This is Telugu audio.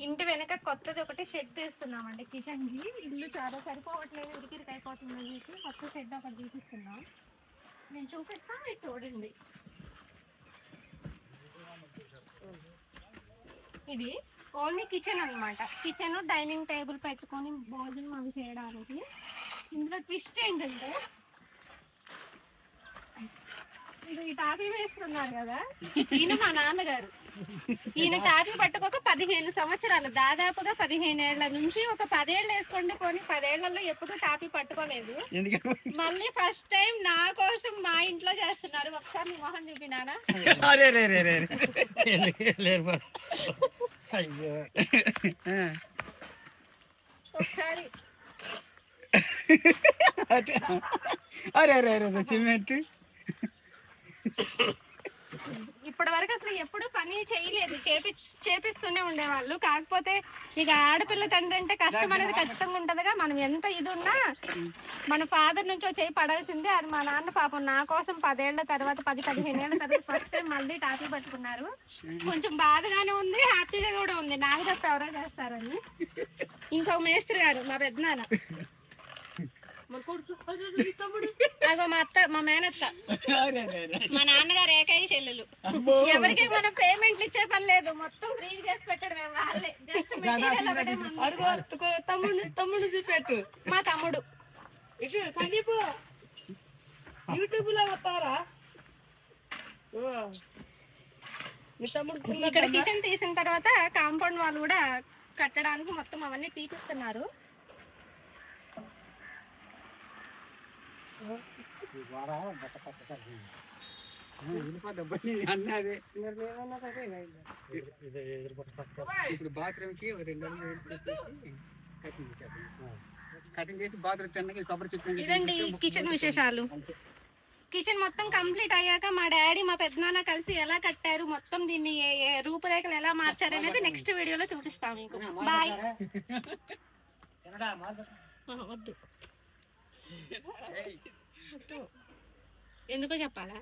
ఇంటి వెనక కొత్తది ఒకటి షెడ్ తీస్తున్నామండి కిచెన్ కి. ఇల్లు చాలా సరిపోవట్లేదు, ఇరికిరికి అయిపోతుందని చెప్పి కొత్త షెడ్ ఒకటి తీపిస్తున్నాం. నేను చూపిస్తాను, ఇది చూడండి. ఇది ఓన్లీ కిచెన్ అన్నమాట. కిచెన్ డైనింగ్ టేబుల్ పెట్టుకొని భోజనం అవి చేయడానికి. ఇందులో ట్విస్ట్ ఏంటంటే, ఈ టాపీ వేస్తున్నారు కదా, ఈయన మా నాన్నగారు. ఈయన టాపీ పట్టుకోక 15 సంవత్సరాలు, దాదాపుగా 15 ఏళ్ల నుంచి. ఒక 10 ఏళ్ళు వేసుకోండి పోనీ, 10 ఏళ్లలో ఎప్పుడు టాపీ పట్టుకోలేదు. మళ్ళీ ఫస్ట్ టైం నా కోసం మా ఇంట్లో చేస్తున్నారు. ఒకసారి నీ మొహం చూపినానా? ఒకసారి ఇప్పటి వరకు అసలు ఎప్పుడు పని చేయలేదు, చేపిస్తూనే ఉండేవాళ్ళు. కాకపోతే ఇక ఆడపిల్ల తండ్రి అంటే కష్టం అనేది ఖచ్చితంగా ఉంటదిగా. మనం ఎంత ఇది ఉన్నా మన ఫాదర్ నుంచి చేయి పడాల్సిందే. అది మా నాన్న పాపం నా కోసం 10 ఏళ్ల తర్వాత, 10-15 ఏళ్ల తర్వాత ఫస్ట్ టైం మళ్ళీ టాపీ పట్టుకున్నారు. కొంచెం బాధగానే ఉంది, హ్యాపీగా కూడా ఉంది. నాకు తప్ప ఎవరో చేస్తారని. ఇంకో మేస్త్రి గారు మా పెద్దనాన్న, అగో మా అత్త, మా మేనత్త, మా నాన్నగారు ఏకైక చెల్లెలు. ఎవరికి మనం పేమెంట్లు ఇచ్చే పని లేదు, మొత్తం ఫ్రీ చేసి పెట్టడమే వాళ్ళే. జస్ట్ తమ్ముడు చూపెట్టు, మా తమ్ముడు. సందీప్ యూట్యూబ్ లో వస్తారా? ఇక్కడ కిచెన్ తీసిన తర్వాత కాంపౌండ్ వాళ్ళు కూడా కట్టడానికి మొత్తం అవన్నీ తీపిస్తున్నారు. ఇప్పుడు బాత్రూమ్ కి కటింగ్ చేసి బాత్రూమ్ కొబ్బరి చెట్టు. ఇదండి కిచెన్ విశేషాలు. కిచెన్ మొత్తం కంప్లీట్ అయ్యాక మా డాడీ మా పెద్దనాన్న కలిసి ఎలా కట్టారు, మొత్తం దీన్ని రూపురేఖలు ఎలా మార్చారు అనేది నెక్స్ట్ వీడియోలో చూపిస్తాం మీకు. బాయ్. వద్దు, ఎందుకో చెప్పాలా?